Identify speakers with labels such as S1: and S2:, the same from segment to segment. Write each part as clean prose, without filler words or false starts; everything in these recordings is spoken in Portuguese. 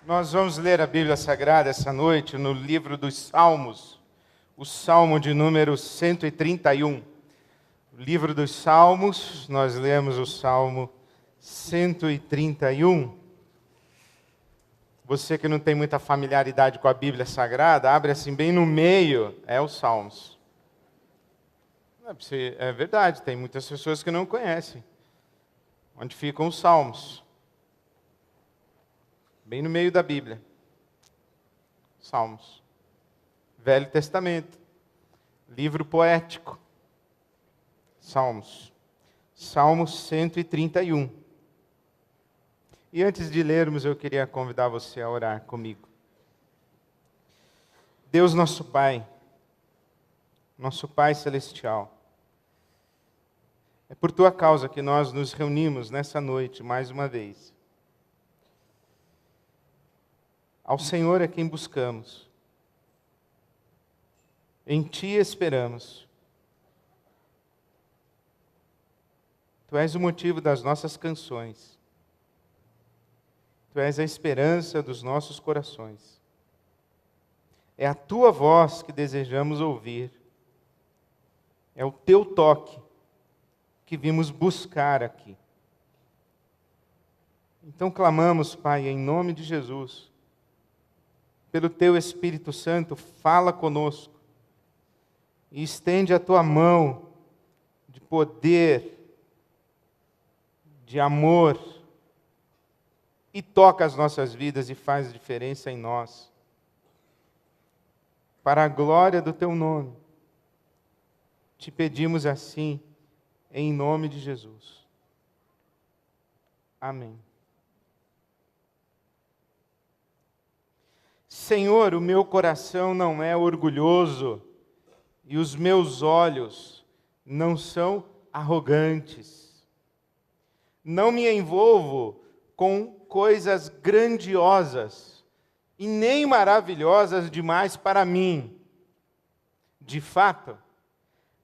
S1: Nós vamos ler a Bíblia Sagrada essa noite no livro dos Salmos, o Salmo de número 131. O livro dos Salmos, nós lemos o Salmo 131. Você que não tem muita familiaridade com a Bíblia Sagrada, abre assim bem no meio, é os Salmos. É verdade, tem muitas pessoas que não conhecem onde ficam os Salmos. Bem no meio da Bíblia. Salmos. Velho Testamento. Livro poético. Salmos. Salmo 131. E antes de lermos, eu queria convidar você a orar comigo. Deus nosso Pai Celestial, é por Tua causa que nós nos reunimos nessa noite, mais uma vez. Ao Senhor é quem buscamos. Em Ti esperamos. Tu és o motivo das nossas canções. Tu és a esperança dos nossos corações. É a Tua voz que desejamos ouvir. É o Teu toque que vimos buscar aqui. Então clamamos, Pai, em nome de Jesus, pelo Teu Espírito Santo, fala conosco e estende a Tua mão de poder, de amor, e toca as nossas vidas e faz diferença em nós. Para a glória do Teu nome, te pedimos assim, em nome de Jesus. Amém. Senhor, o meu coração não é orgulhoso e os meus olhos não são arrogantes. Não me envolvo com coisas grandiosas e nem maravilhosas demais para mim. De fato,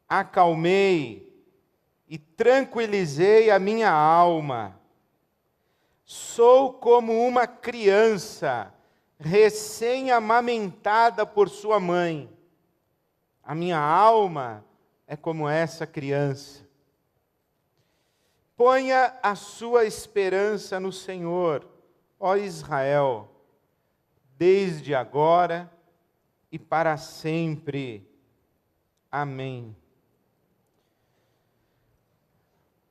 S1: acalmei e tranquilizei a minha alma. Sou como uma criança recém-amamentada por sua mãe. A minha alma é como essa criança. Ponha a sua esperança no Senhor, ó Israel, desde agora e para sempre. Amém.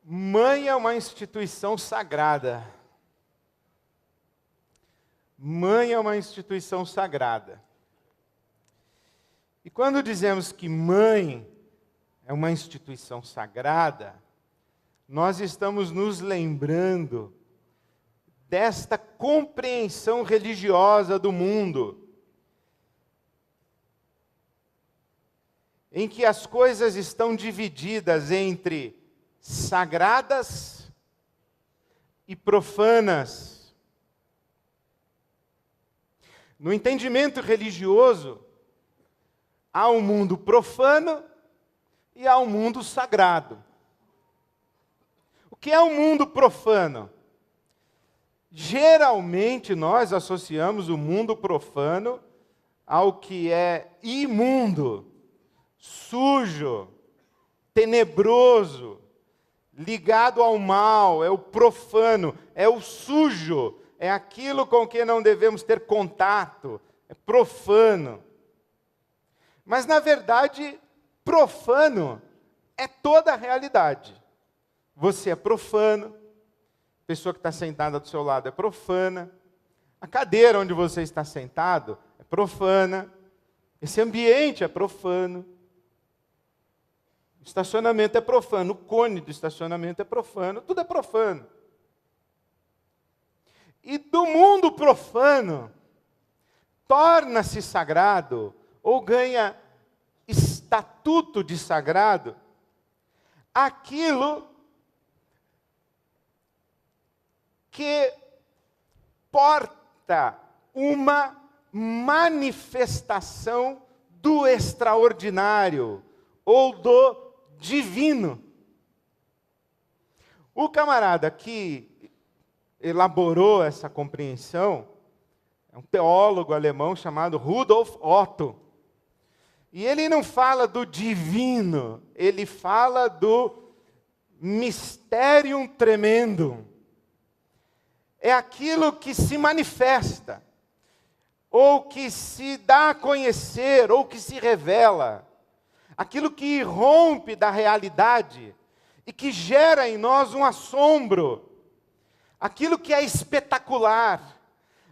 S1: Mãe é uma instituição sagrada. Mãe é uma instituição sagrada. E quando dizemos que mãe é uma instituição sagrada, nós estamos nos lembrando desta compreensão religiosa do mundo, em que as coisas estão divididas entre sagradas e profanas. No entendimento religioso, há um mundo profano e há um mundo sagrado. O que é o mundo profano? Geralmente nós associamos o mundo profano ao que é imundo, sujo, tenebroso, ligado ao mal, é o profano, é o sujo, é aquilo com que não devemos ter contato, é profano. Mas, na verdade, profano é toda a realidade. Você é profano, a pessoa que está sentada do seu lado é profana, a cadeira onde você está sentado é profana, esse ambiente é profano, o estacionamento é profano, o cone do estacionamento é profano, tudo é profano. E do mundo profano, torna-se sagrado, ou ganha estatuto de sagrado, aquilo que porta uma manifestação do extraordinário, ou do divino. O camarada que elaborou essa compreensão um teólogo alemão chamado Rudolf Otto. E ele não fala do divino, ele fala do mysterium tremendum. É aquilo que se manifesta, ou que se dá a conhecer, ou que se revela. Aquilo que irrompe da realidade e que gera em nós um assombro. Aquilo que é espetacular.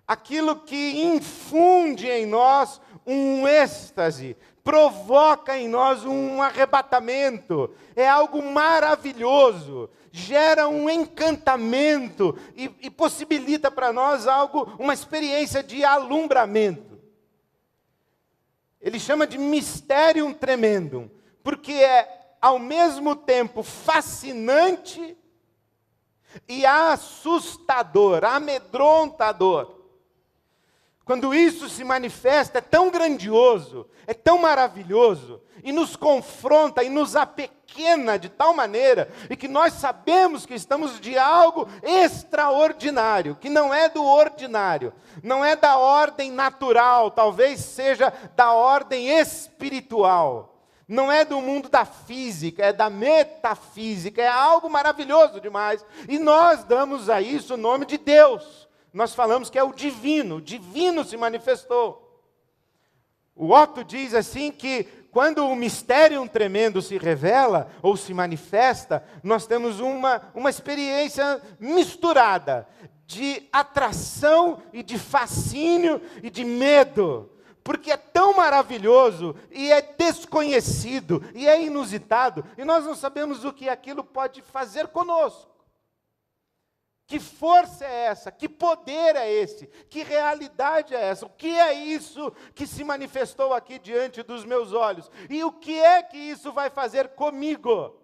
S1: Aquilo que infunde em nós um êxtase, provoca em nós um arrebatamento, é algo maravilhoso, gera um encantamento e possibilita para nós uma experiência de alumbramento. Ele chama de mysterium tremendum, porque é ao mesmo tempo fascinante e assustador, amedrontador. Quando isso se manifesta, é tão grandioso, é tão maravilhoso, e nos confronta e nos apequena de tal maneira, e que nós sabemos que estamos de algo extraordinário, que não é do ordinário, não é da ordem natural, talvez seja da ordem espiritual. Não é do mundo da física, é da metafísica, é algo maravilhoso demais. E nós damos a isso o nome de Deus. Nós falamos que é o divino se manifestou. O Otto diz assim que quando o mistério tremendo se revela ou se manifesta, nós temos uma experiência misturada de atração e de fascínio e de medo. Porque é tão maravilhoso, e é desconhecido, e é inusitado, e nós não sabemos o que aquilo pode fazer conosco. Que força é essa? Que poder é esse? Que realidade é essa? O que é isso que se manifestou aqui diante dos meus olhos? E o que é que isso vai fazer comigo?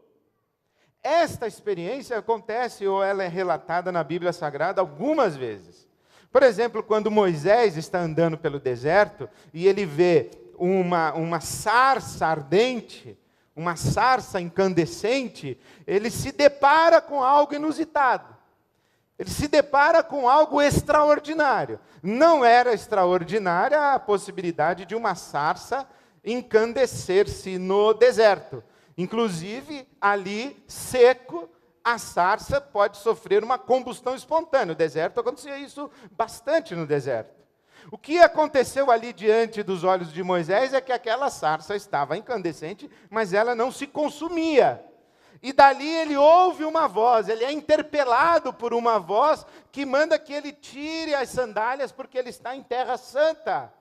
S1: Esta experiência acontece, ou ela é relatada na Bíblia Sagrada algumas vezes. Por exemplo, quando Moisés está andando pelo deserto e ele vê uma sarça ardente, uma sarça incandescente, ele se depara com algo inusitado. Ele se depara com algo extraordinário. Não era extraordinária a possibilidade de uma sarça encandecer-se no deserto. Inclusive, ali, seco, a sarça pode sofrer uma combustão espontânea. No deserto acontecia isso bastante no deserto. O que aconteceu ali diante dos olhos de Moisés é que aquela sarça estava incandescente, mas ela não se consumia. E dali ele ouve uma voz, ele é interpelado por uma voz que manda que ele tire as sandálias porque ele está em terra santa.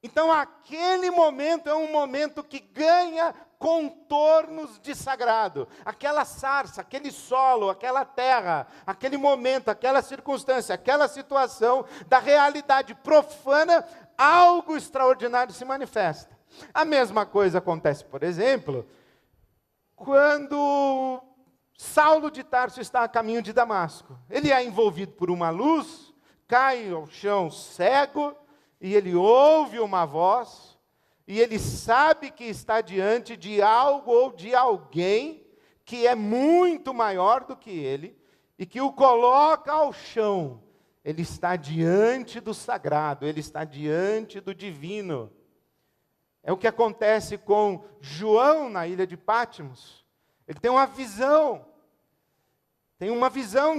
S1: Então aquele momento é um momento que ganha contornos de sagrado. Aquela sarça, aquele solo, aquela terra, aquele momento, aquela circunstância, aquela situação da realidade profana, algo extraordinário se manifesta. A mesma coisa acontece, por exemplo, quando Saulo de Tarso está a caminho de Damasco. Ele é envolvido por uma luz, cai ao chão cego, e ele ouve uma voz, e ele sabe que está diante de algo ou de alguém que é muito maior do que ele, e que o coloca ao chão. Ele está diante do sagrado, ele está diante do divino. É o que acontece com João na ilha de Patmos. Ele tem uma visão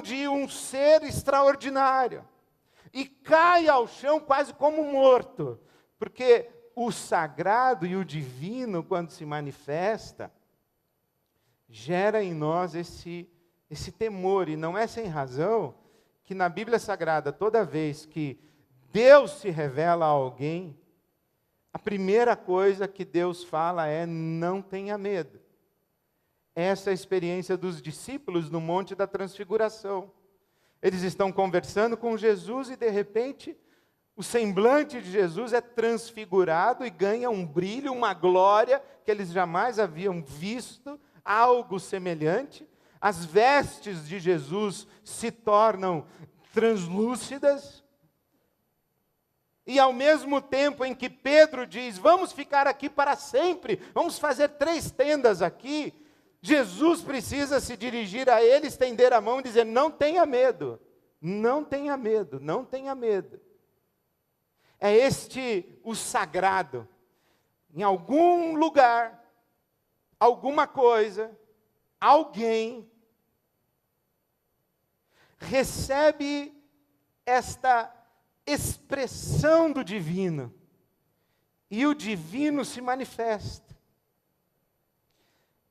S1: de um ser extraordinário. E cai ao chão quase como morto. Porque o sagrado e o divino, quando se manifesta, gera em nós esse temor. E não é sem razão que na Bíblia Sagrada, toda vez que Deus se revela a alguém, a primeira coisa que Deus fala é: não tenha medo. Essa é a experiência dos discípulos no Monte da Transfiguração. Eles estão conversando com Jesus e, de repente, o semblante de Jesus é transfigurado e ganha um brilho, uma glória que eles jamais haviam visto, algo semelhante. As vestes de Jesus se tornam translúcidas. E ao mesmo tempo em que Pedro diz: vamos ficar aqui para sempre, vamos fazer 3 tendas aqui, Jesus precisa se dirigir a ele, estender a mão e dizer: não tenha medo, não tenha medo, não tenha medo. É este o sagrado. Em algum lugar, alguma coisa, alguém recebe esta expressão do divino. E o divino se manifesta.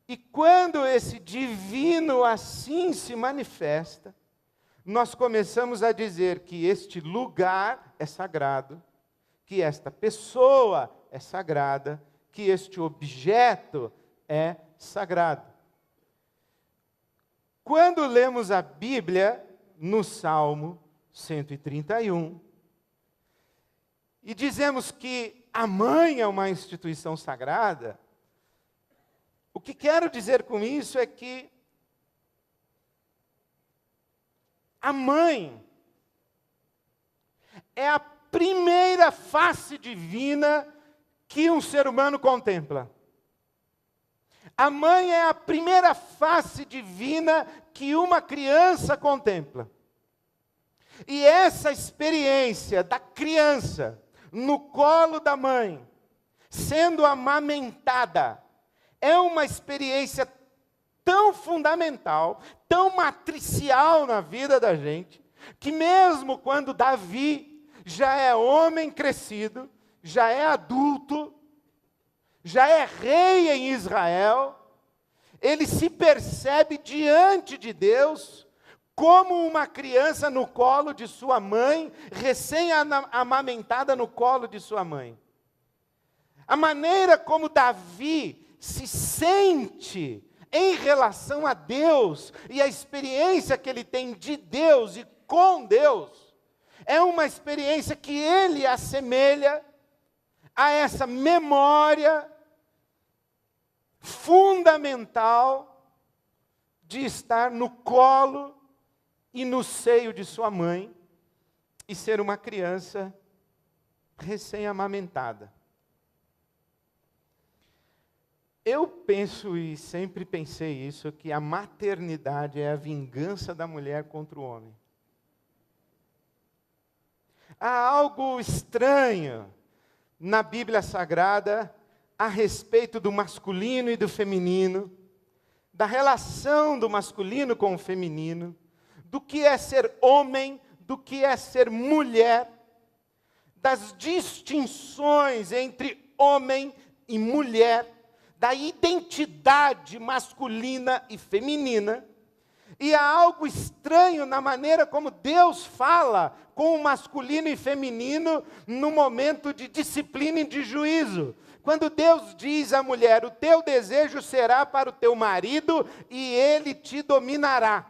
S1: E quando esse divino assim se manifesta, nós começamos a dizer que este lugar é sagrado, que esta pessoa é sagrada, que este objeto é sagrado. Quando lemos a Bíblia, no Salmo 131, e dizemos que a mãe é uma instituição sagrada, o que quero dizer com isso é que a mãe é a primeira face divina que um ser humano contempla. A mãe é a primeira face divina que uma criança contempla. E essa experiência da criança no colo da mãe, sendo amamentada, é uma experiência tão fundamental, tão matricial na vida da gente, que mesmo quando Davi já é homem crescido, já é adulto, já é rei em Israel, ele se percebe diante de Deus como uma criança no colo de sua mãe, recém-amamentada no colo de sua mãe. A maneira como Davi se sente em relação a Deus e a experiência que ele tem de Deus e com Deus, é uma experiência que ele assemelha a essa memória fundamental de estar no colo e no seio de sua mãe e ser uma criança recém-amamentada. Eu penso, e sempre pensei isso, que a maternidade é a vingança da mulher contra o homem. Há algo estranho na Bíblia Sagrada a respeito do masculino e do feminino, da relação do masculino com o feminino, do que é ser homem, do que é ser mulher, das distinções entre homem e mulher, da identidade masculina e feminina, e há algo estranho na maneira como Deus fala com o masculino e feminino no momento de disciplina e de juízo. Quando Deus diz à mulher, o teu desejo será para o teu marido e ele te dominará.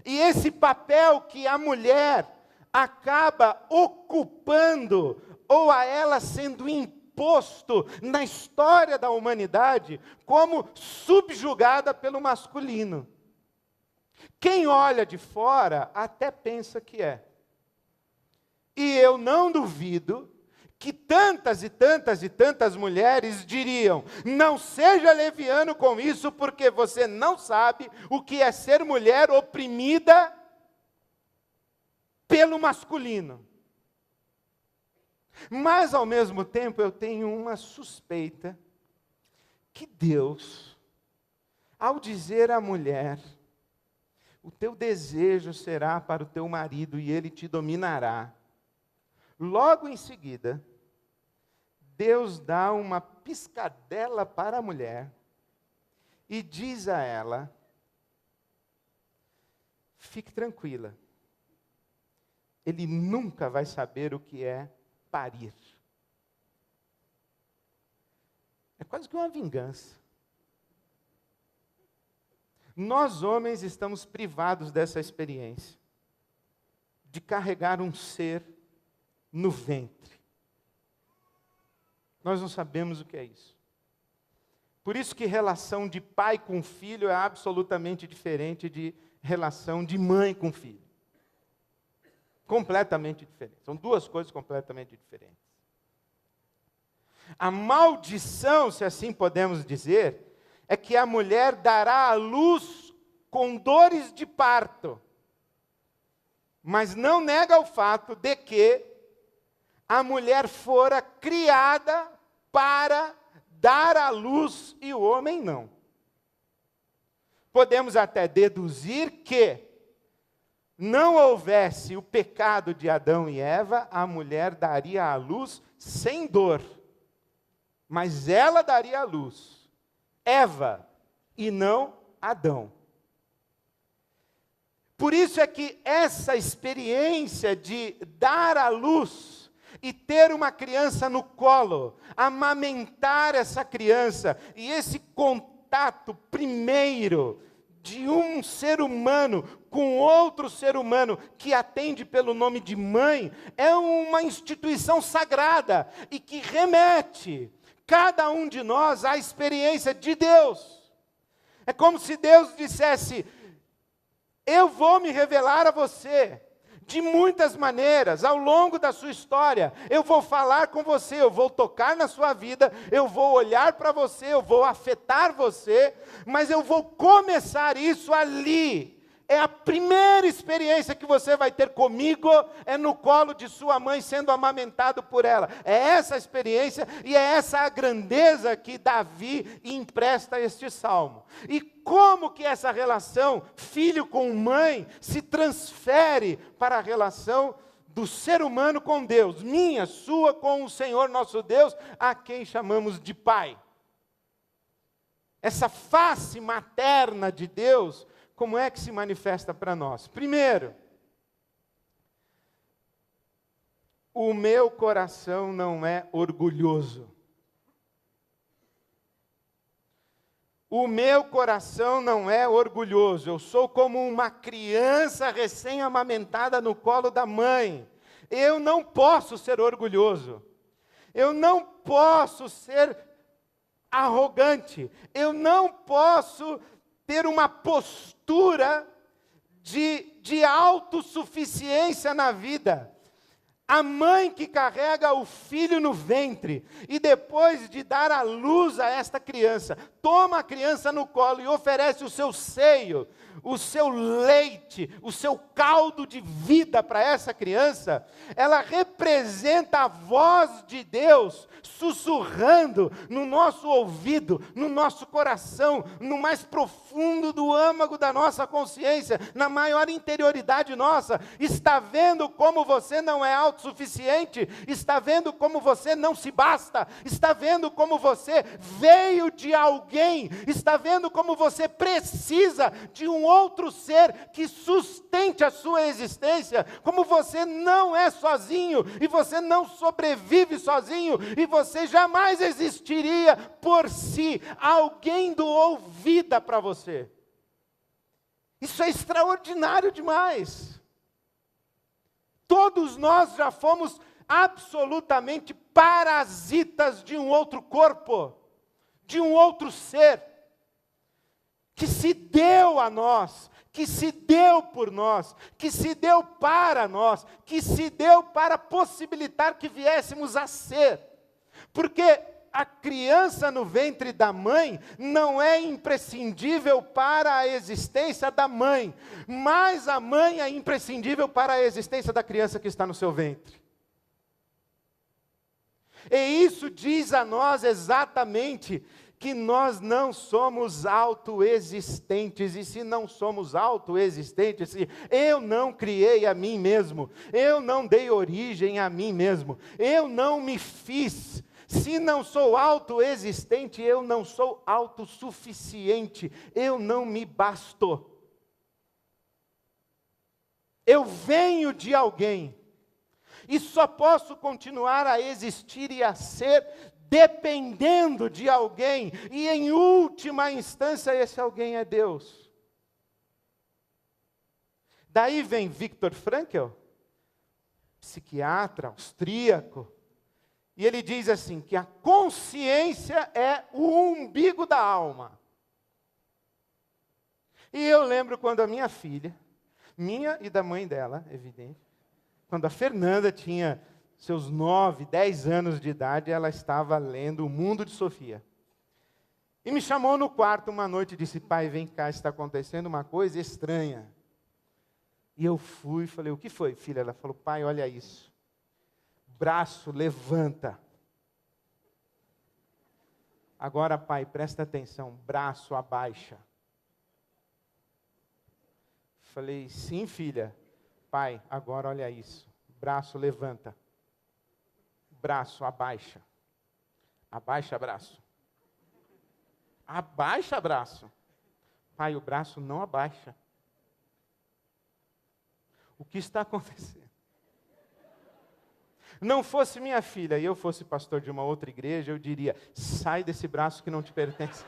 S1: E esse papel que a mulher acaba ocupando, ou a ela sendo imposto na história da humanidade, como subjugada pelo masculino. Quem olha de fora até pensa que é. E eu não duvido que tantas e tantas e tantas mulheres diriam, não seja leviano com isso, porque você não sabe o que é ser mulher oprimida pelo masculino. Mas, ao mesmo tempo, eu tenho uma suspeita que Deus, ao dizer à mulher, o teu desejo será para o teu marido e ele te dominará, logo em seguida, Deus dá uma piscadela para a mulher e diz a ela, fique tranquila, ele nunca vai saber o que é parir. É quase que uma vingança. Nós, homens, estamos privados dessa experiência, de carregar um ser no ventre. Nós não sabemos o que é isso. Por isso que relação de pai com filho é absolutamente diferente de relação de mãe com filho. Completamente diferente. São duas coisas completamente diferentes. A maldição, se assim podemos dizer, é que a mulher dará à luz com dores de parto. Mas não nega o fato de que a mulher fora criada para dar à luz e o homem não. Podemos até deduzir que, não houvesse o pecado de Adão e Eva, a mulher daria à luz sem dor. Mas ela daria à luz, Eva, e não Adão. Por isso é que essa experiência de dar à luz e ter uma criança no colo, amamentar essa criança, e esse contato primeiro de um ser humano com outro ser humano que atende pelo nome de mãe, é uma instituição sagrada e que remete cada um de nós à experiência de Deus. É como se Deus dissesse: eu vou me revelar a você de muitas maneiras, ao longo da sua história. Eu vou falar com você, eu vou tocar na sua vida, eu vou olhar para você, eu vou afetar você, mas eu vou começar isso ali. É a primeira experiência que você vai ter comigo, é no colo de sua mãe, sendo amamentado por ela. É essa a experiência e é essa a grandeza que Davi empresta a este salmo. E como que essa relação, filho com mãe, se transfere para a relação do ser humano com Deus, minha, sua, com o Senhor nosso Deus, a quem chamamos de Pai. Essa face materna de Deus, como é que se manifesta para nós? Primeiro, o meu coração não é orgulhoso. O meu coração não é orgulhoso. Eu sou como uma criança recém-amamentada no colo da mãe. Eu não posso ser orgulhoso. Eu não posso ser arrogante. Eu não posso ter uma postura de autossuficiência na vida. A mãe que carrega o filho no ventre e depois de dar à luz a esta criança, toma a criança no colo e oferece o seu seio, o seu leite, o seu caldo de vida para essa criança, ela representa a voz de Deus sussurrando no nosso ouvido, no nosso coração, no mais profundo do âmago da nossa consciência, na maior interioridade nossa. Está vendo como você não é autossuficiente? Está vendo como você não se basta? Está vendo como você veio de alguém? Está vendo como você precisa de um outro ser que sustente a sua existência? Como você não é sozinho e você não sobrevive sozinho e você jamais existiria por si. Alguém doou vida para você. Isso é extraordinário demais. Todos nós já fomos absolutamente parasitas de um outro corpo, de um outro ser, que se deu a nós, que se deu por nós, que se deu para nós, que se deu para possibilitar que viéssemos a ser. Porque a criança no ventre da mãe não é imprescindível para a existência da mãe, mas a mãe é imprescindível para a existência da criança que está no seu ventre. E isso diz a nós exatamente que nós não somos autoexistentes, e se não somos autoexistentes, se eu não criei a mim mesmo, eu não dei origem a mim mesmo, eu não me fiz, se não sou autoexistente, eu não sou autossuficiente, eu não me basto. Eu venho de alguém, e só posso continuar a existir e a ser dependendo de alguém, e em última instância esse alguém é Deus. Daí vem Viktor Frankl, psiquiatra austríaco, e ele diz assim, que a consciência é o umbigo da alma. E eu lembro quando a minha filha, minha e da mãe dela, evidente, quando a Fernanda tinha seus 9, 10 anos de idade, ela estava lendo O Mundo de Sofia. E me chamou no quarto uma noite e disse, pai, vem cá, está acontecendo uma coisa estranha. E eu fui e falei, o que foi, filha? Ela falou, pai, olha isso. braço levanta. Agora, pai, presta atenção, braço abaixa. Falei, sim, filha. Pai, agora olha isso. Braço levanta. Braço abaixa. Abaixa braço. Abaixa braço. Pai, o braço não abaixa. O que está acontecendo? Não fosse minha filha e eu fosse pastor de uma outra igreja, eu diria, sai desse braço que não te pertence.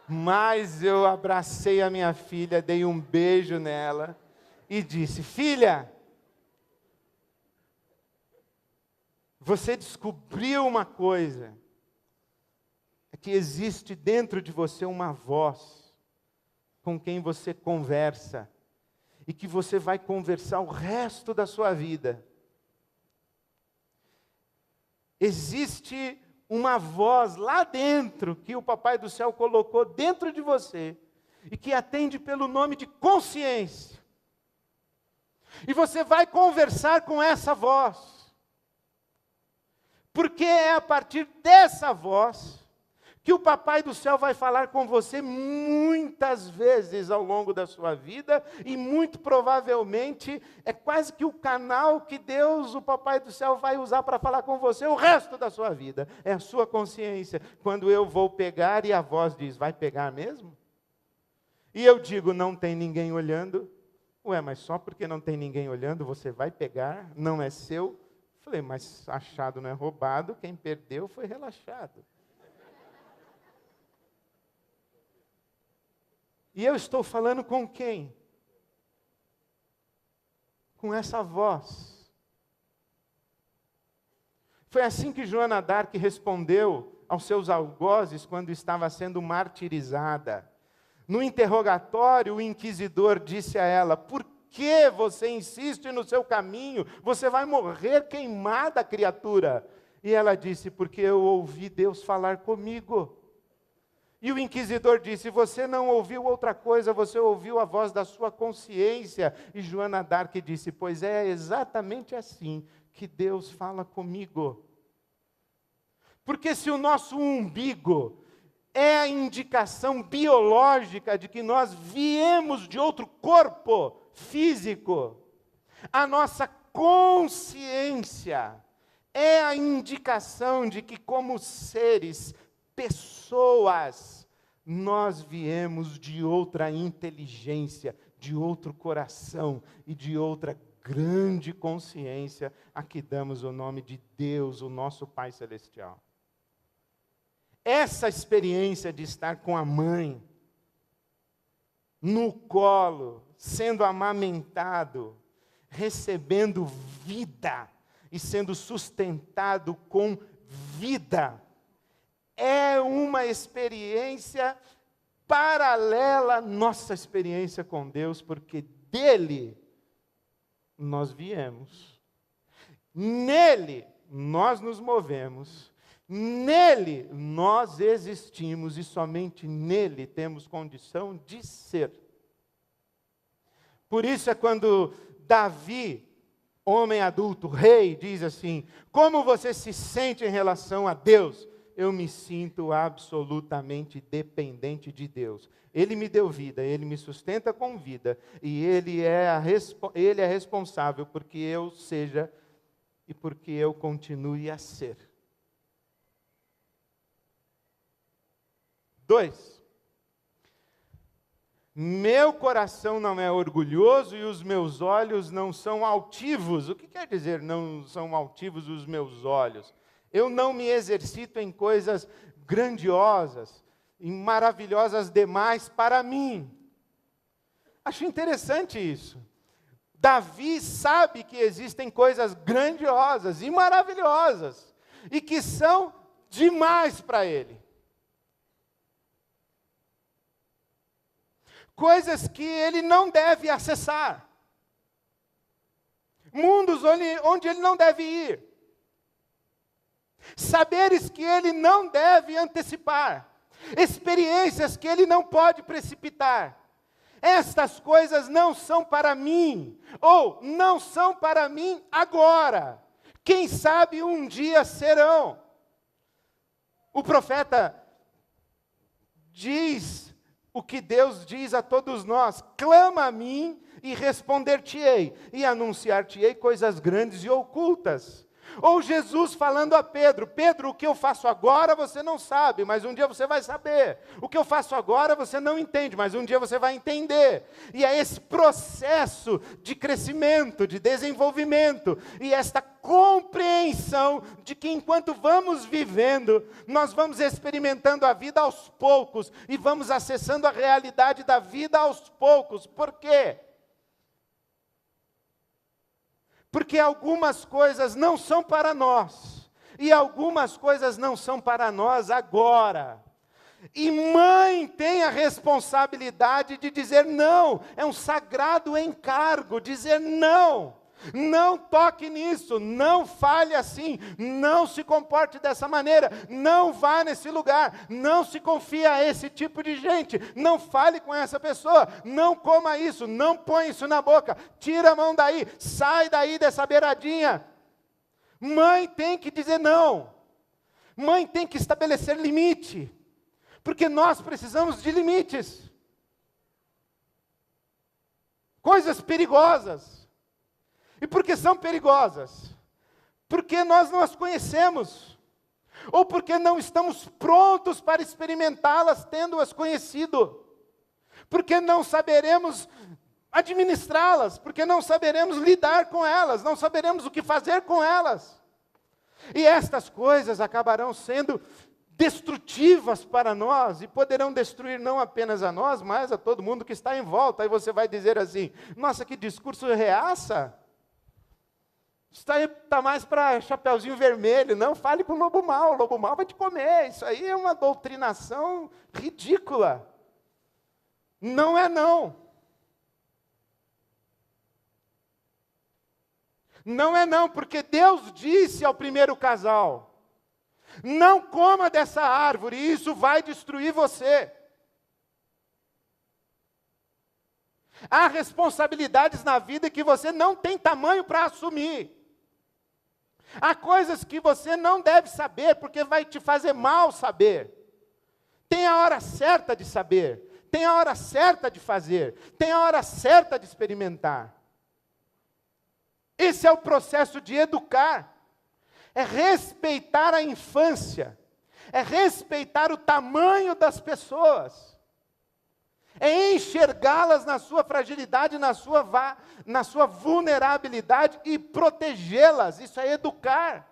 S1: Mas eu abracei a minha filha, dei um beijo nela e disse, filha, você descobriu uma coisa, é que existe dentro de você uma voz com quem você conversa e que você vai conversar o resto da sua vida. Existe uma voz lá dentro que o Papai do Céu colocou dentro de você e que atende pelo nome de consciência. E você vai conversar com essa voz. Porque é a partir dessa voz que o Papai do Céu vai falar com você muitas vezes ao longo da sua vida, e muito provavelmente é quase que o canal que Deus, o Papai do Céu, vai usar para falar com você o resto da sua vida. É a sua consciência. Quando eu vou pegar e a voz diz, vai pegar mesmo? E eu digo, não tem ninguém olhando. Ué, mas só porque não tem ninguém olhando, você vai pegar, não é seu? Falei, mas achado não é roubado, quem perdeu foi relaxado. E eu estou falando com quem? Com essa voz. Foi assim que Joana d'Arc respondeu aos seus algozes quando estava sendo martirizada. No interrogatório, o inquisidor disse a ela, por que você insiste no seu caminho? Você vai morrer queimada, criatura. E ela disse, porque eu ouvi Deus falar comigo. E o inquisidor disse, você não ouviu outra coisa, você ouviu a voz da sua consciência. E Joana d'Arc disse, pois é exatamente assim que Deus fala comigo. Porque se o nosso umbigo é a indicação biológica de que nós viemos de outro corpo físico, a nossa consciência é a indicação de que como seres, pessoas, nós viemos de outra inteligência, de outro coração e de outra grande consciência, a que damos o nome de Deus, o nosso Pai Celestial. Essa experiência de estar com a mãe, no colo, sendo amamentado, recebendo vida e sendo sustentado com vida, é uma experiência paralela à nossa experiência com Deus, porque dele nós viemos, nele nós nos movemos, nele nós existimos e somente nele temos condição de ser. Por isso é quando Davi, homem adulto, rei, diz assim, como você se sente em relação a Deus? Eu me sinto absolutamente dependente de Deus. Ele me deu vida, Ele me sustenta com vida, e Ele é responsável porque eu seja e porque eu continue a ser. 2. Meu coração não é orgulhoso e os meus olhos não são altivos. O que quer dizer não são altivos os meus olhos? Eu não me exercito em coisas grandiosas, em maravilhosas demais para mim. Acho interessante isso. Davi sabe que existem coisas grandiosas e maravilhosas, e que são demais para ele. Coisas que ele não deve acessar. Mundos onde ele não deve ir. Saberes que ele não deve antecipar, experiências que ele não pode precipitar, Estas coisas não são para mim, ou não são para mim agora. Quem sabe um dia serão. O profeta diz o que Deus diz a todos nós: clama a mim e responder-te-ei, e anunciar-te-ei coisas grandes e ocultas. Ou Jesus falando a Pedro: Pedro, o que eu faço agora você não sabe, mas um dia você vai saber. O que eu faço agora você não entende, mas um dia você vai entender. E é esse processo de crescimento, de desenvolvimento, e esta compreensão de que enquanto vamos vivendo, nós vamos experimentando a vida aos poucos, e vamos acessando a realidade da vida aos poucos. Por quê? Porque algumas coisas não são para nós, e algumas coisas não são para nós agora. E mãe tem a responsabilidade de dizer não, é um sagrado encargo, dizer não. Não toque nisso, não fale assim, não se comporte dessa maneira, não vá nesse lugar, não se confie a esse tipo de gente, não fale com essa pessoa, não coma isso, não põe isso na boca, tira a mão daí, sai daí dessa beiradinha. Mãe tem que dizer não, mãe tem que estabelecer limite, porque nós precisamos de limites. Coisas perigosas. E por que são perigosas? Porque nós não as conhecemos, ou porque não estamos prontos para experimentá-las tendo-as conhecido, porque não saberemos administrá-las, porque não saberemos lidar com elas, não saberemos o que fazer com elas. E estas coisas acabarão sendo destrutivas para nós, e poderão destruir não apenas a nós, mas a todo mundo que está em volta. Aí você vai dizer assim: nossa, que discurso reaça! Está mais para Chapeuzinho Vermelho. Não fale com o lobo mau vai te comer. Isso aí é uma doutrinação ridícula. Não é não. Não é não, porque Deus disse ao primeiro casal: não coma dessa árvore, isso vai destruir você. Há responsabilidades na vida que você não tem tamanho para assumir. Há coisas que você não deve saber, porque vai te fazer mal saber. Tem a hora certa de saber, tem a hora certa de fazer, tem a hora certa de experimentar. Esse é o processo de educar. É respeitar a infância, é respeitar o tamanho das pessoas, é enxergá-las na sua fragilidade, na sua vulnerabilidade e protegê-las. Isso é educar.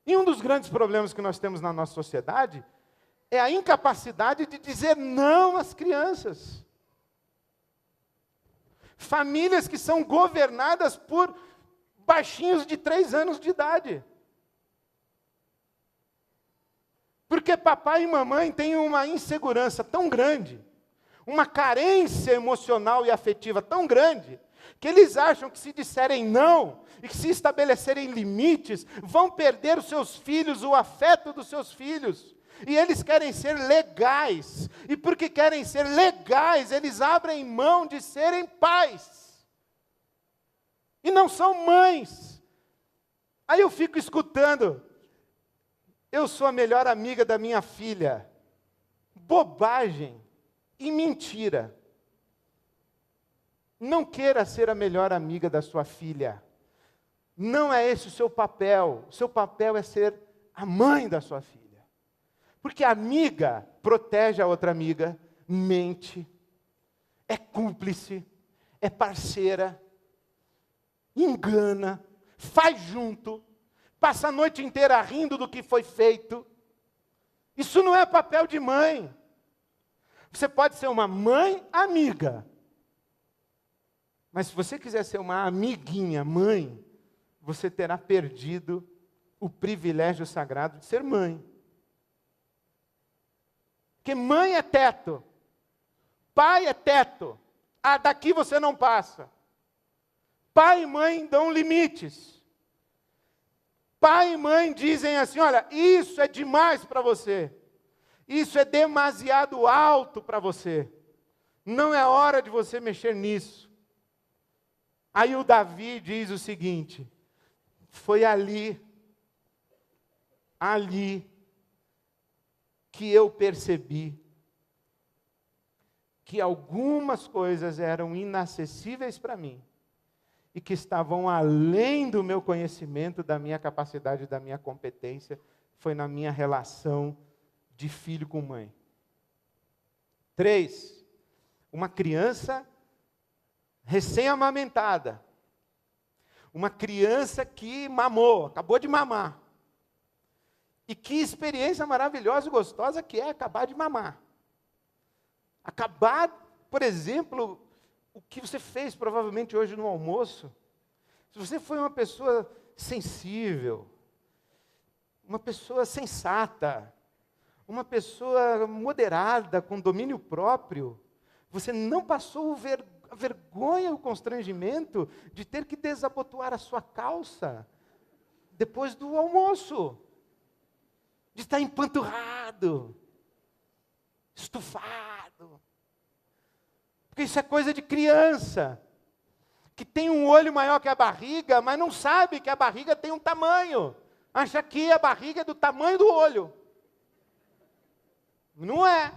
S1: E um dos grandes problemas que nós temos na nossa sociedade é a incapacidade de dizer não às crianças. Famílias que são governadas por baixinhos de 3 anos de idade. Porque papai e mamãe têm uma insegurança tão grande, uma carência emocional e afetiva tão grande, que eles acham que se disserem não, e que se estabelecerem limites, vão perder os seus filhos, o afeto dos seus filhos. E eles querem ser legais, e porque querem ser legais, eles abrem mão de serem pais. E não são mães. Aí eu fico escutando: eu sou a melhor amiga da minha filha. Bobagem e mentira. Não queira ser a melhor amiga da sua filha. Não é esse o seu papel. O seu papel é ser a mãe da sua filha. Porque a amiga protege a outra amiga, mente, é cúmplice, é parceira, engana, faz junto, passa a noite inteira rindo do que foi feito. Isso não é papel de mãe. Você pode ser uma mãe amiga. Mas se você quiser ser uma amiguinha mãe, você terá perdido o privilégio sagrado de ser mãe. Porque mãe é teto. Pai é teto. Ah, daqui você não passa. Pai e mãe dão limites. Pai e mãe dizem assim: olha, isso é demais para você. Isso é demasiado alto para você. Não é hora de você mexer nisso. Aí o Davi diz o seguinte: foi ali que eu percebi que algumas coisas eram inacessíveis para mim e que estavam além do meu conhecimento, da minha capacidade, da minha competência. Foi na minha relação de filho com mãe. 3, uma criança recém-amamentada. Uma criança que mamou, acabou de mamar. E que experiência maravilhosa e gostosa que é acabar de mamar. Acabar, por exemplo, o que você fez provavelmente hoje no almoço. Se você foi uma pessoa sensível, uma pessoa sensata, uma pessoa moderada, com domínio próprio, você não passou a vergonha, o constrangimento de ter que desabotoar a sua calça depois do almoço, de estar empanturrado, estufado. Porque isso é coisa de criança, que tem um olho maior que a barriga, mas não sabe que a barriga tem um tamanho. Acha que a barriga é do tamanho do olho. Não é.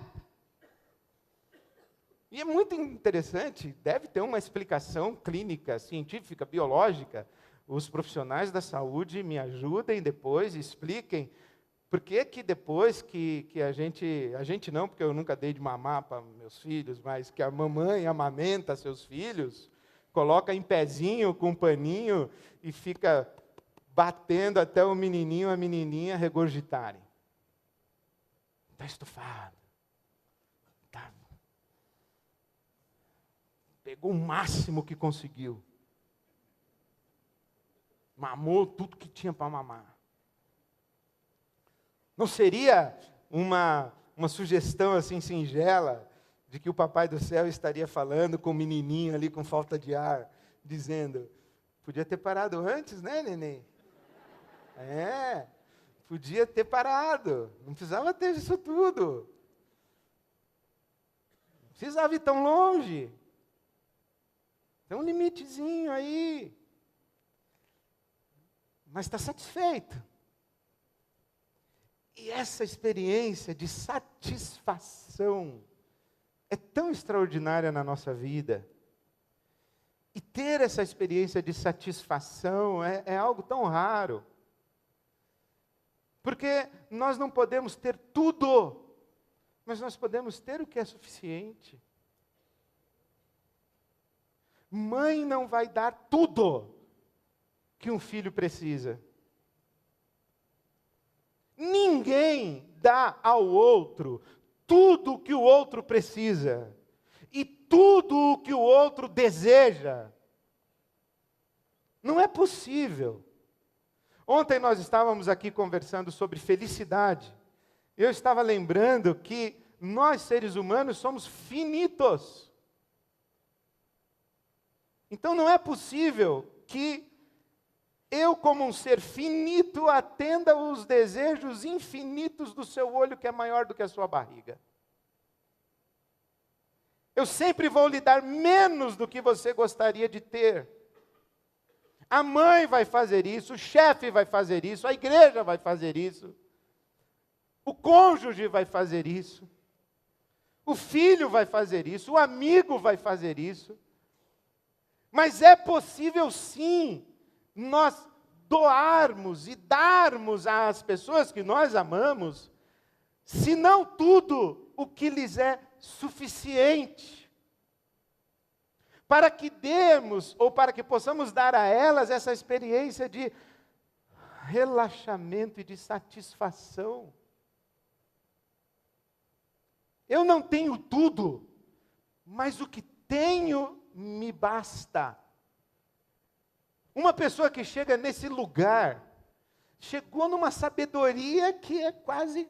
S1: E é muito interessante, deve ter uma explicação clínica, científica, biológica. Os profissionais da saúde me ajudem depois, expliquem por que que depois que a gente não, porque eu nunca dei de mamar para meus filhos, mas que a mamãe amamenta seus filhos, coloca em pezinho com um paninho e fica batendo até o menininho e a menininha regurgitarem. Está estufado. Pegou o máximo que conseguiu. Mamou tudo que tinha para mamar. Não seria uma sugestão assim singela de que o Papai do Céu estaria falando com o menininho ali com falta de ar, dizendo: podia ter parado antes, né, neném? Podia ter parado. Não precisava ter isso tudo. Não precisava ir tão longe. Tem um limitezinho aí. Mas está satisfeito. E essa experiência de satisfação é tão extraordinária na nossa vida. E ter essa experiência de satisfação é algo tão raro. Porque nós não podemos ter tudo, mas nós podemos ter o que é suficiente. Mãe não vai dar tudo que um filho precisa. Ninguém dá ao outro tudo o que o outro precisa e tudo o que o outro deseja. Não é possível. Ontem nós estávamos aqui conversando sobre felicidade. Eu estava lembrando que nós, seres humanos, somos finitos. Então não é possível que eu, como um ser finito, atenda os desejos infinitos do seu olho, que é maior do que a sua barriga. Eu sempre vou lhe dar menos do que você gostaria de ter. A mãe vai fazer isso, o chefe vai fazer isso, a igreja vai fazer isso, o cônjuge vai fazer isso, o filho vai fazer isso, o amigo vai fazer isso. Mas é possível sim, nós doarmos e darmos às pessoas que nós amamos, se não tudo o que lhes é suficiente, para que demos, ou para que possamos dar a elas essa experiência de relaxamento e de satisfação. Eu não tenho tudo, mas o que tenho me basta. Uma pessoa que chega nesse lugar, chegou numa sabedoria que é quase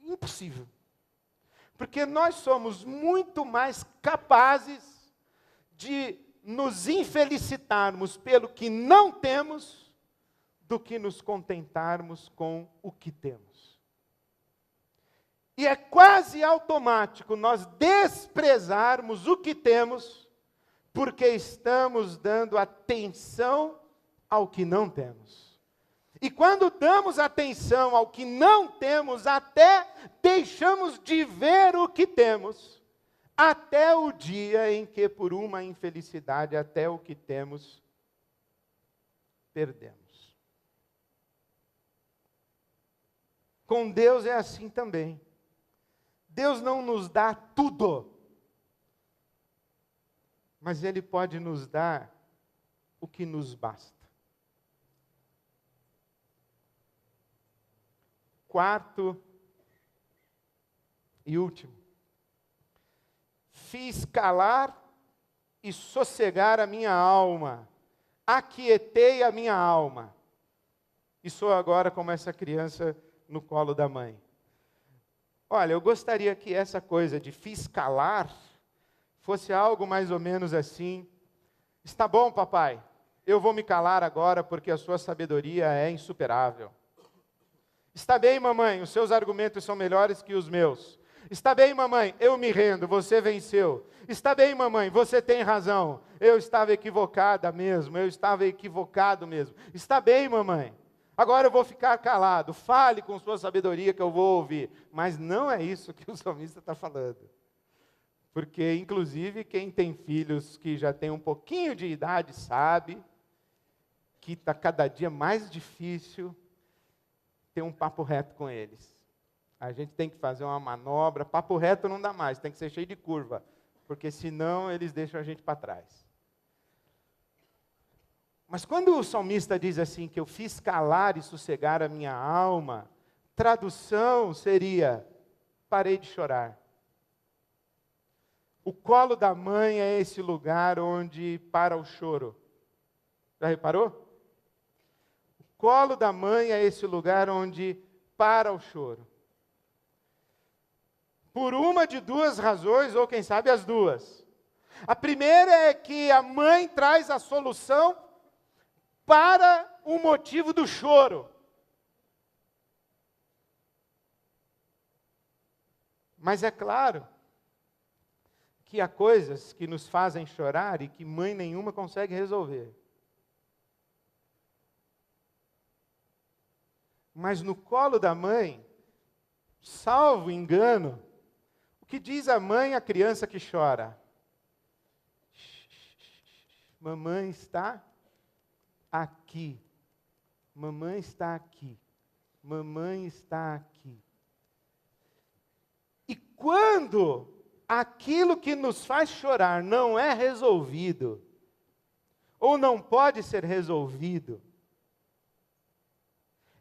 S1: impossível. Porque nós somos muito mais capazes de nos infelicitarmos pelo que não temos, do que nos contentarmos com o que temos. E é quase automático nós desprezarmos o que temos, porque estamos dando atenção ao que não temos. E quando damos atenção ao que não temos, até deixamos de ver o que temos, até o dia em que, por uma infelicidade, até o que temos, perdemos. Com Deus é assim também. Deus não nos dá tudo, mas Ele pode nos dar o que nos basta. Quarto e último. Fiz calar e sossegar a minha alma, aquietei a minha alma. E sou agora como essa criança no colo da mãe. Olha, eu gostaria que essa coisa de fiz calar fosse algo mais ou menos assim. Está bom, papai, eu vou me calar agora porque a sua sabedoria é insuperável. Está bem, mamãe, os seus argumentos são melhores que os meus. Está bem, mamãe, eu me rendo, você venceu. Está bem, mamãe, você tem razão. Eu estava equivocada mesmo, eu estava equivocado mesmo. Está bem, mamãe. Agora eu vou ficar calado, fale com sua sabedoria que eu vou ouvir. Mas não é isso que o salmista está falando. Porque, inclusive, quem tem filhos que já tem um pouquinho de idade sabe que está cada dia mais difícil ter um papo reto com eles. A gente tem que fazer uma manobra, papo reto não dá mais, tem que ser cheio de curva, porque senão eles deixam a gente para trás. Mas quando o salmista diz assim, que eu fiz calar e sossegar a minha alma, tradução seria, parei de chorar. O colo da mãe é esse lugar onde para o choro. Já reparou? O colo da mãe é esse lugar onde para o choro. Por uma de duas razões, ou quem sabe as duas. A primeira é que a mãe traz a solução para o motivo do choro. Mas é claro que há coisas que nos fazem chorar e que mãe nenhuma consegue resolver. Mas no colo da mãe, salvo engano, o que diz a mãe à criança que chora? Mamãe está aqui. Mamãe está aqui. Mamãe está aqui. E quando aquilo que nos faz chorar não é resolvido, ou não pode ser resolvido,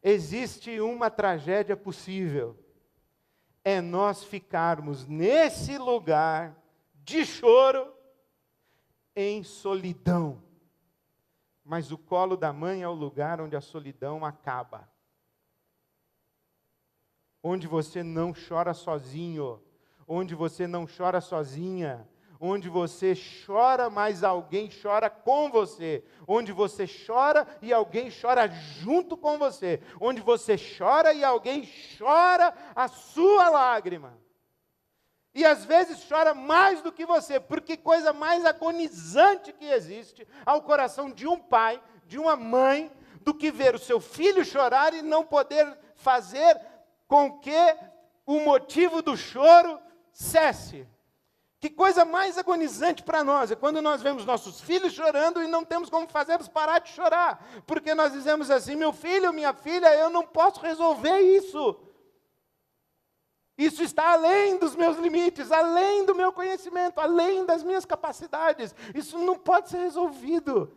S1: existe uma tragédia possível. É nós ficarmos nesse lugar de choro em solidão. Mas o colo da mãe é o lugar onde a solidão acaba. Onde você não chora sozinho, onde você não chora sozinha, onde você chora, mas alguém chora com você, onde você chora e alguém chora junto com você, onde você chora e alguém chora a sua lágrima. E às vezes chora mais do que você, porque coisa mais agonizante que existe ao coração de um pai, de uma mãe, do que ver o seu filho chorar e não poder fazer com que o motivo do choro cesse. Que coisa mais agonizante para nós é quando nós vemos nossos filhos chorando e não temos como fazê-los parar de chorar. Porque nós dizemos assim, meu filho, minha filha, eu não posso resolver isso. Isso está além dos meus limites, além do meu conhecimento, além das minhas capacidades. Isso não pode ser resolvido.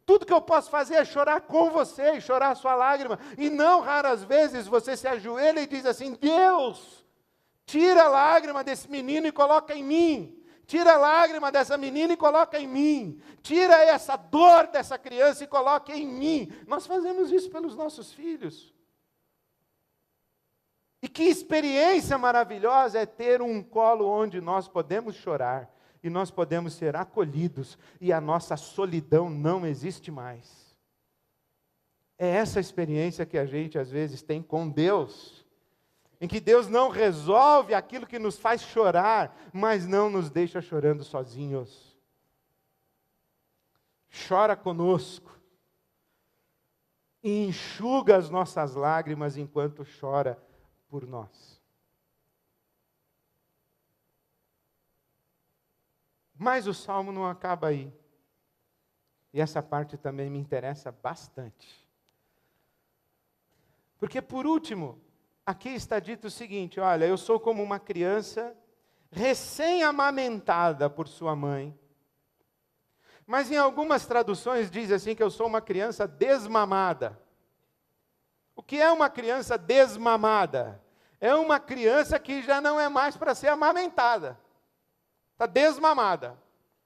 S1: Tudo que eu posso fazer é chorar com você e chorar a sua lágrima. E não raras vezes você se ajoelha e diz assim, Deus, tira a lágrima desse menino e coloca em mim. Tira a lágrima dessa menina e coloca em mim. Tira essa dor dessa criança e coloca em mim. Nós fazemos isso pelos nossos filhos. E que experiência maravilhosa é ter um colo onde nós podemos chorar e nós podemos ser acolhidos e a nossa solidão não existe mais. É essa experiência que a gente às vezes tem com Deus. em que Deus não resolve aquilo que nos faz chorar, mas não nos deixa chorando sozinhos. Chora conosco e enxuga as nossas lágrimas enquanto chora por nós. Mas o Salmo não acaba aí. E essa parte também me interessa bastante. Porque, por último, aqui está dito o seguinte: olha, eu sou como uma criança recém-amamentada por sua mãe. Mas em algumas traduções diz assim que eu sou uma criança desmamada. O que é uma criança desmamada? É uma criança que já não é mais para ser amamentada. Está desmamada.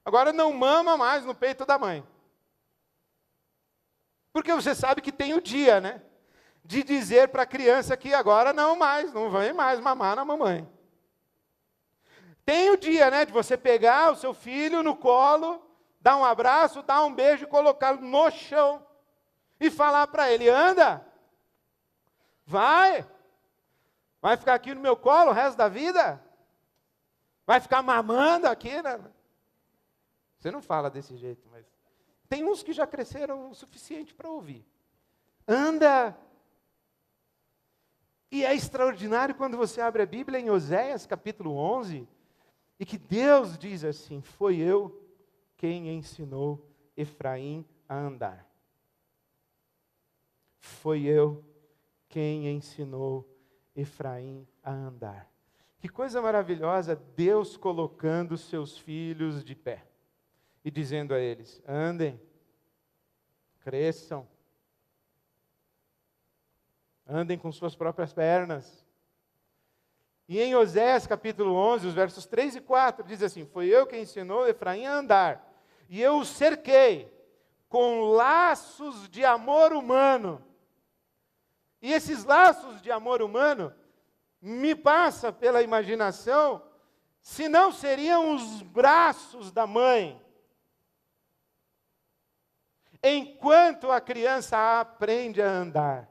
S1: Agora não mama mais no peito da mãe. Porque você sabe que tem o dia, né? De dizer para a criança que agora não vem mais mamar na mamãe. Tem o dia, né? De você pegar o seu filho no colo, dar um abraço, dar um beijo e colocá-lo no chão. E falar para ele: anda, vai ficar aqui no meu colo o resto da vida? Vai ficar mamando aqui, né? Você não fala desse jeito, mas tem uns que já cresceram o suficiente para ouvir. Anda. E é extraordinário quando você abre a Bíblia em Oséias capítulo 11, e que Deus diz assim: foi eu quem ensinou Efraim a andar. Foi eu quem ensinou Efraim a andar. Que coisa maravilhosa, Deus colocando seus filhos de pé e dizendo a eles: andem, cresçam, andem com suas próprias pernas. E em Oséias capítulo 11, os versos 3 e 4, diz assim: foi eu quem ensinou Efraim a andar, e eu o cerquei com laços de amor humano. E esses laços de amor humano, me passa pela imaginação, se não seriam os braços da mãe, enquanto a criança aprende a andar.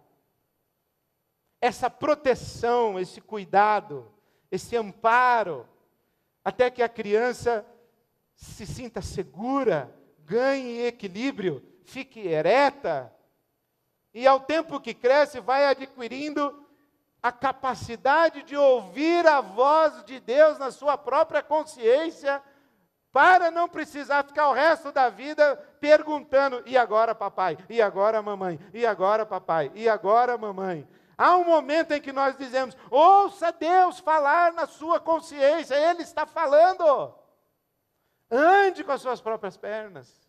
S1: Essa proteção, esse cuidado, esse amparo, até que a criança se sinta segura, ganhe equilíbrio, fique ereta, e ao tempo que cresce vai adquirindo a capacidade de ouvir a voz de Deus na sua própria consciência, para não precisar ficar o resto da vida perguntando: e agora papai? E agora mamãe? E agora papai? E agora mamãe? Há um momento em que nós dizemos: ouça Deus falar na sua consciência, Ele está falando. Ande com as suas próprias pernas.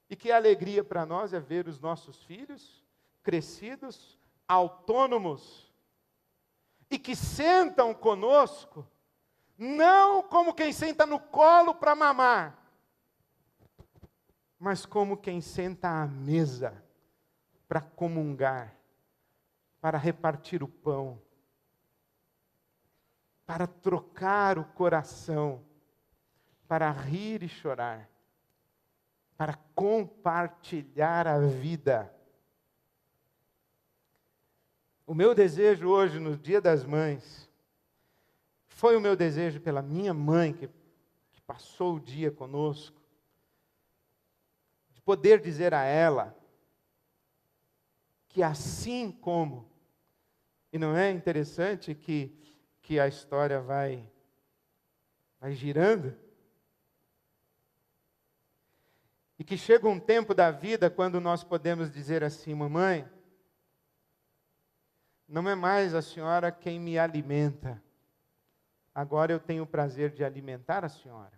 S1: E que alegria para nós é ver os nossos filhos crescidos, autônomos, e que sentam conosco, não como quem senta no colo para mamar, mas como quem senta à mesa para comungar, para repartir o pão, para trocar o coração, para rir e chorar, para compartilhar a vida. O meu desejo hoje, no Dia das Mães, foi o meu desejo pela minha mãe, que passou o dia conosco, de poder dizer a ela que assim como, e não é interessante que a história vai girando, e que chega um tempo da vida quando nós podemos dizer assim: mamãe, não é mais a senhora quem me alimenta, agora eu tenho o prazer de alimentar a senhora.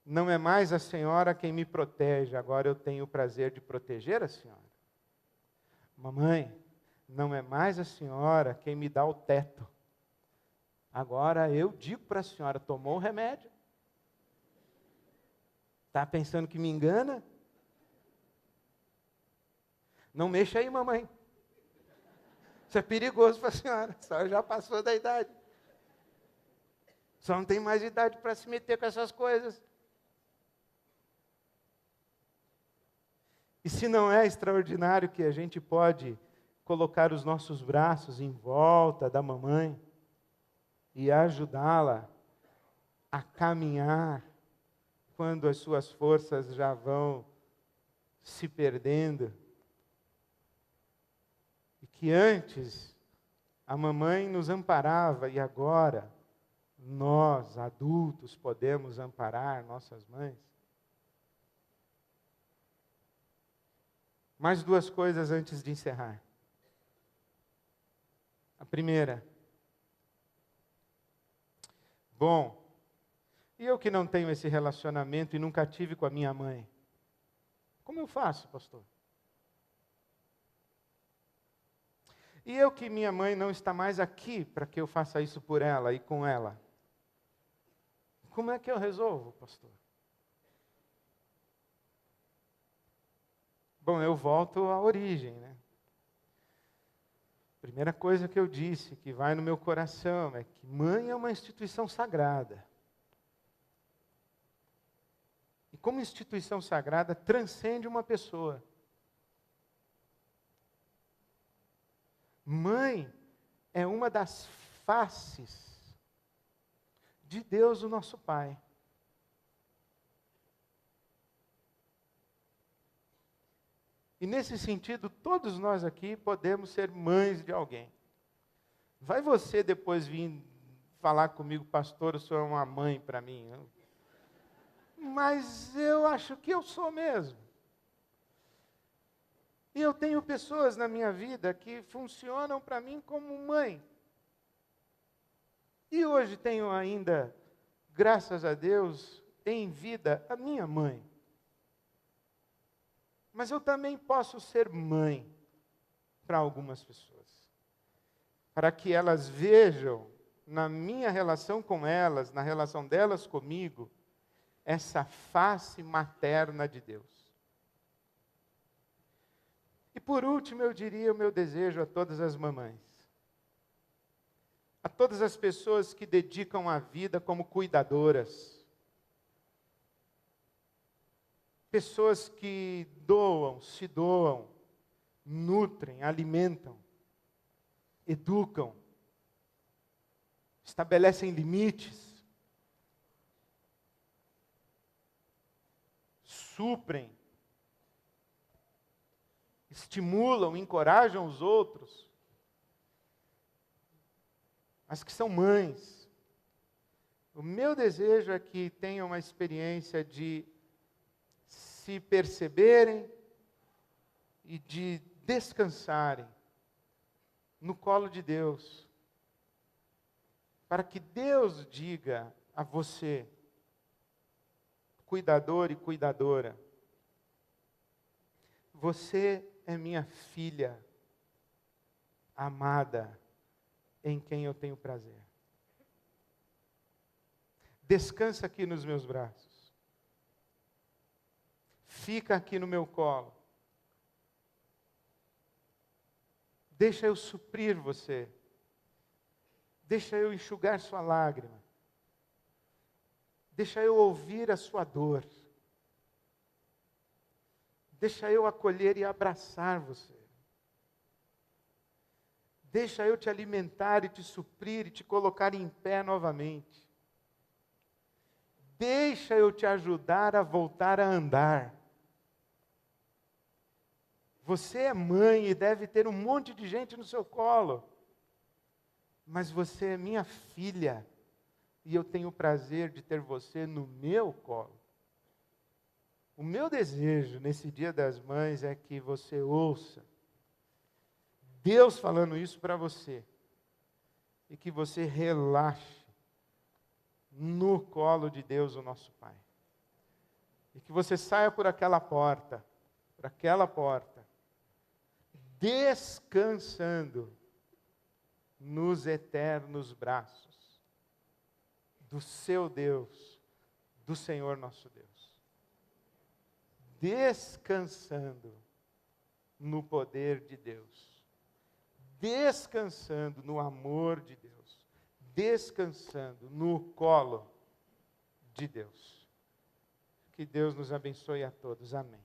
S1: Não é mais a senhora quem me protege, agora eu tenho o prazer de proteger a senhora. Mamãe, não é mais a senhora quem me dá o teto, agora eu digo para a senhora: tomou o remédio? Está pensando que me engana? Não mexa aí, mamãe. Isso é perigoso para a senhora. A senhora já passou da idade. Só não tem mais idade para se meter com essas coisas. E se não é extraordinário que a gente pode colocar os nossos braços em volta da mamãe e ajudá-la a caminhar quando as suas forças já vão se perdendo. E que antes a mamãe nos amparava e agora nós, adultos, podemos amparar nossas mães. Mais duas coisas antes de encerrar. A primeira. Bom, e eu que não tenho esse relacionamento e nunca tive com a minha mãe? Como eu faço, pastor? E eu que minha mãe não está mais aqui para que eu faça isso por ela e com ela? Como é que eu resolvo, pastor? Bom, eu volto à origem, né? Primeira coisa que eu disse, que vai no meu coração, é que mãe é uma instituição sagrada. E como instituição sagrada, transcende uma pessoa. Mãe é uma das faces de Deus, o nosso Pai. E nesse sentido, todos nós aqui podemos ser mães de alguém. Vai você depois vir falar comigo, pastor, o senhor é uma mãe para mim. Mas eu acho que eu sou mesmo. E eu tenho pessoas na minha vida que funcionam para mim como mãe. E hoje tenho ainda, graças a Deus, em vida, a minha mãe. Mas eu também posso ser mãe para algumas pessoas. Para que elas vejam, na minha relação com elas, na relação delas comigo, essa face materna de Deus. E por último, eu diria o meu desejo a todas as mamães. A todas as pessoas que dedicam a vida como cuidadoras. Pessoas que doam, se doam, nutrem, alimentam, educam, estabelecem limites, suprem, estimulam, encorajam os outros, mas que são mães. O meu desejo é que tenham uma experiência de se perceberem e de descansarem no colo de Deus, para que Deus diga a você, cuidador e cuidadora, você é minha filha amada, em quem eu tenho prazer. Descansa aqui nos meus braços. Fica aqui no meu colo. Deixa eu suprir você. Deixa eu enxugar sua lágrima. Deixa eu ouvir a sua dor. Deixa eu acolher e abraçar você. Deixa eu te alimentar e te suprir e te colocar em pé novamente. Deixa eu te ajudar a voltar a andar. Você é mãe e deve ter um monte de gente no seu colo. Mas você é minha filha. E eu tenho o prazer de ter você no meu colo. O meu desejo nesse Dia das Mães é que você ouça Deus falando isso para você. E que você relaxe no colo de Deus, o nosso Pai. E que você saia por aquela porta, descansando nos eternos braços do seu Deus, do Senhor nosso Deus. Descansando no poder de Deus. Descansando no amor de Deus. Descansando no colo de Deus. Que Deus nos abençoe a todos. Amém.